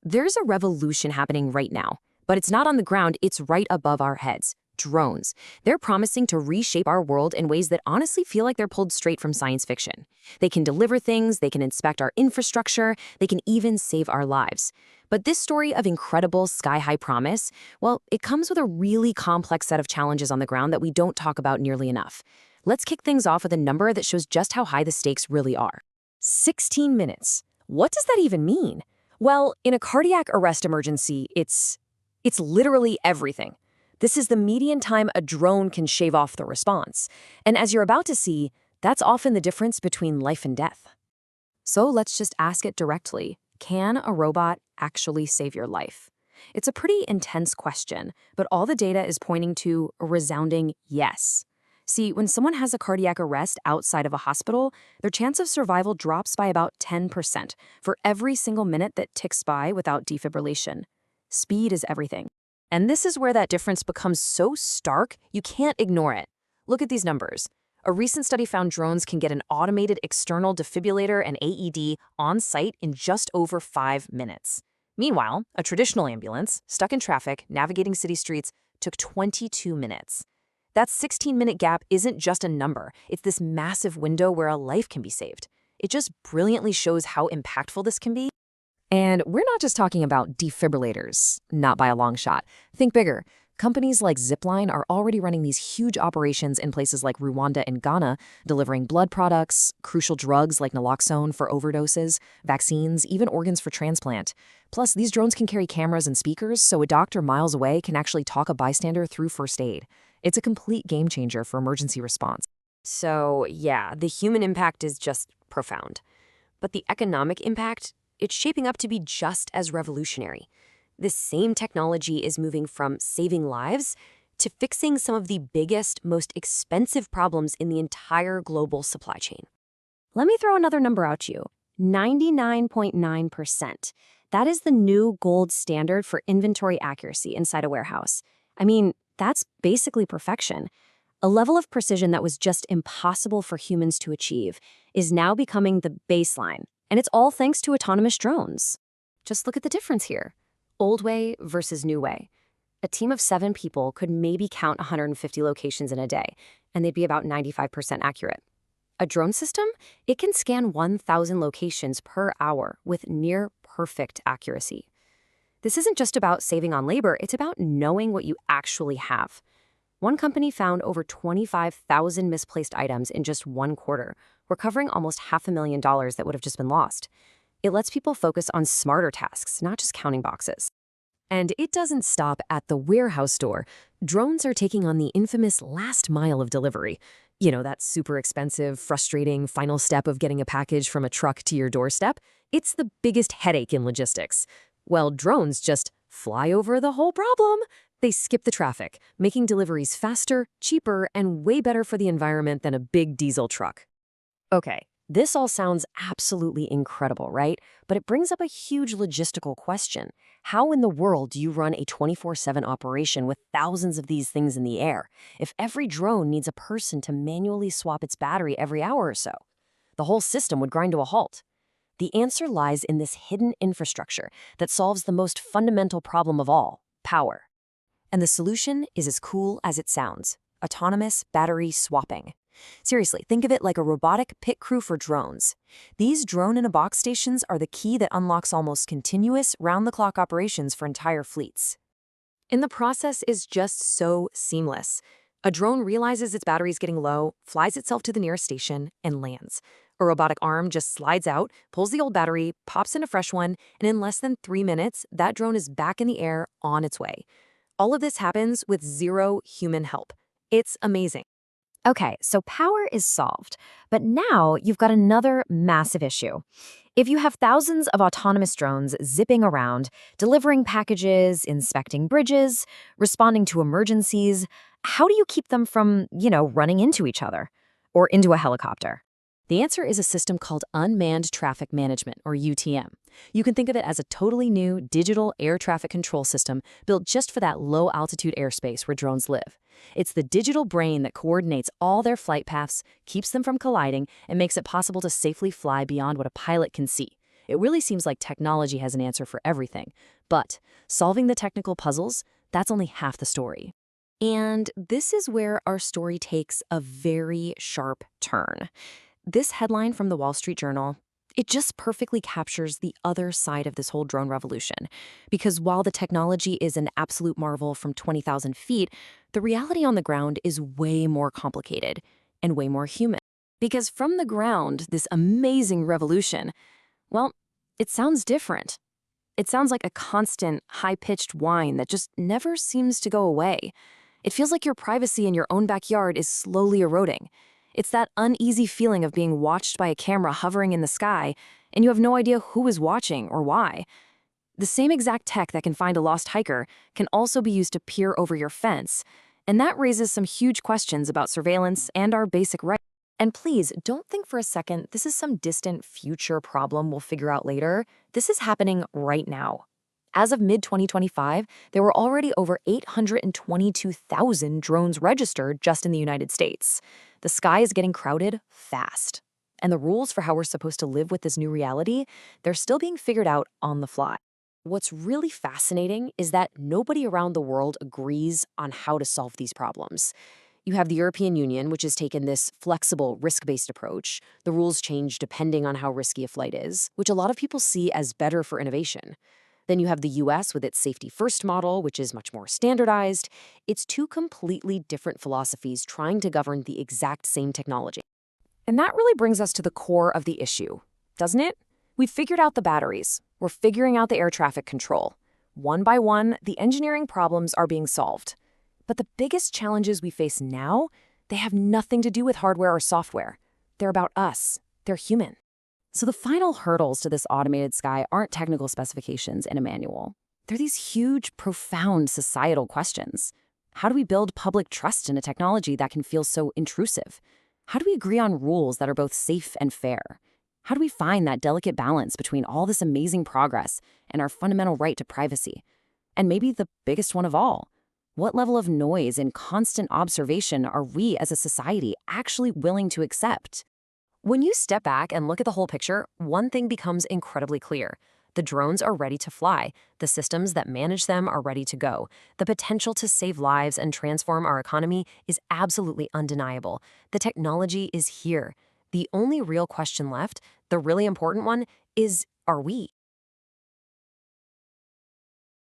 There's a revolution happening right now, but it's not on the ground, it's right above our heads. Drones. They're promising to reshape our world in ways that honestly feel like they're pulled straight from science fiction. They can deliver things, they can inspect our infrastructure, they can even save our lives. But this story of incredible sky-high promise, well, it comes with a really complex set of challenges on the ground that we don't talk about nearly enough. Let's kick things off with a number that shows just how high the stakes really are. 16 minutes. What does that even mean? Well, in a cardiac arrest emergency, it's literally everything. This is the median time a drone can shave off the response. And as you're about to see, that's often the difference between life and death. So let's just ask it directly. Can a robot actually save your life? It's a pretty intense question, but all the data is pointing to a resounding yes. See, when someone has a cardiac arrest outside of a hospital, their chance of survival drops by about 10% for every single minute that ticks by without defibrillation. Speed is everything. And this is where that difference becomes so stark, you can't ignore it. Look at these numbers. A recent study found drones can get an automated external defibrillator and AED on site in just over 5 minutes. Meanwhile, a traditional ambulance, stuck in traffic, navigating city streets, took 22 minutes. That 16-minute gap isn't just a number, it's this massive window where a life can be saved. It just brilliantly shows how impactful this can be. And we're not just talking about defibrillators, not by a long shot. Think bigger. Companies like Zipline are already running these huge operations in places like Rwanda and Ghana, delivering blood products, crucial drugs like naloxone for overdoses, vaccines, even organs for transplant. Plus, these drones can carry cameras and speakers, so a doctor miles away can actually talk a bystander through first aid. It's a complete game changer for emergency response. So, yeah, the human impact is just profound. But the economic impact, it's shaping up to be just as revolutionary. This same technology is moving from saving lives to fixing some of the biggest, most expensive problems in the entire global supply chain. Let me throw another number out to you. 99.9%. That is the new gold standard for inventory accuracy inside a warehouse. I mean, that's basically perfection. A level of precision that was just impossible for humans to achieve is now becoming the baseline. And it's all thanks to autonomous drones. Just look at the difference here. Old way versus new way. A team of 7 people could maybe count 150 locations in a day, and they'd be about 95% accurate. A drone system? It can scan 1,000 locations per hour with near-perfect accuracy. This isn't just about saving on labor, it's about knowing what you actually have. One company found over 25,000 misplaced items in just 1 quarter, recovering almost $500,000 that would have just been lost. It lets people focus on smarter tasks, not just counting boxes. And it doesn't stop at the warehouse door. Drones are taking on the infamous last mile of delivery. That super expensive, frustrating final step of getting a package from a truck to your doorstep. It's the biggest headache in logistics. Well, drones just fly over the whole problem. They skip the traffic, making deliveries faster, cheaper, and way better for the environment than a big diesel truck. Okay, this all sounds absolutely incredible, right? But it brings up a huge logistical question. How in the world do you run a 24/7 operation with thousands of these things in the air if every drone needs a person to manually swap its battery every hour or so? The whole system would grind to a halt. The answer lies in this hidden infrastructure that solves the most fundamental problem of all, power. And the solution is as cool as it sounds: autonomous battery swapping. Seriously, think of it like a robotic pit crew for drones. These drone-in-a-box stations are the key that unlocks almost continuous, round-the-clock operations for entire fleets. And the process is just so seamless. A drone realizes its battery is getting low, flies itself to the nearest station, and lands. A robotic arm just slides out, pulls the old battery, pops in a fresh one, and in less than 3 minutes, that drone is back in the air on its way. All of this happens with zero human help. It's amazing. Okay, so power is solved, but now you've got another massive issue. If you have thousands of autonomous drones zipping around, delivering packages, inspecting bridges, responding to emergencies, how do you keep them from, running into each other or into a helicopter? The answer is a system called Unmanned Traffic Management, or UTM. You can think of it as a totally new digital air traffic control system built just for that low-altitude airspace where drones live. It's the digital brain that coordinates all their flight paths, keeps them from colliding, and makes it possible to safely fly beyond what a pilot can see. It really seems like technology has an answer for everything. But solving the technical puzzles, that's only half the story. And this is where our story takes a very sharp turn. This headline from the Wall Street Journal, it just perfectly captures the other side of this whole drone revolution. Because while the technology is an absolute marvel from 20,000 feet, the reality on the ground is way more complicated and way more human. Because from the ground, this amazing revolution, well, it sounds different. It sounds like a constant, high-pitched whine that just never seems to go away. It feels like your privacy in your own backyard is slowly eroding. It's that uneasy feeling of being watched by a camera hovering in the sky, and you have no idea who is watching or why. The same exact tech that can find a lost hiker can also be used to peer over your fence, and that raises some huge questions about surveillance and our basic rights. And please, don't think for a second this is some distant future problem we'll figure out later. This is happening right now. As of mid-2025, there were already over 822,000 drones registered just in the United States. The sky is getting crowded fast. And the rules for how we're supposed to live with this new reality, they're still being figured out on the fly. What's really fascinating is that nobody around the world agrees on how to solve these problems. You have the European Union, which has taken this flexible, risk-based approach. The rules change depending on how risky a flight is, which a lot of people see as better for innovation. Then you have the US with its safety-first model, which is much more standardized. It's two completely different philosophies trying to govern the exact same technology. And that really brings us to the core of the issue, doesn't it? We've figured out the batteries. We're figuring out the air traffic control. One by one, the engineering problems are being solved. But the biggest challenges we face now, they have nothing to do with hardware or software. They're about us. They're human. So the final hurdles to this automated sky aren't technical specifications in a manual. They're these huge, profound societal questions. How do we build public trust in a technology that can feel so intrusive? How do we agree on rules that are both safe and fair? How do we find that delicate balance between all this amazing progress and our fundamental right to privacy? And maybe the biggest one of all, what level of noise and constant observation are we as a society actually willing to accept? When you step back and look at the whole picture, one thing becomes incredibly clear. The drones are ready to fly. The systems that manage them are ready to go. The potential to save lives and transform our economy is absolutely undeniable. The technology is here. The only real question left, the really important one, is, are we?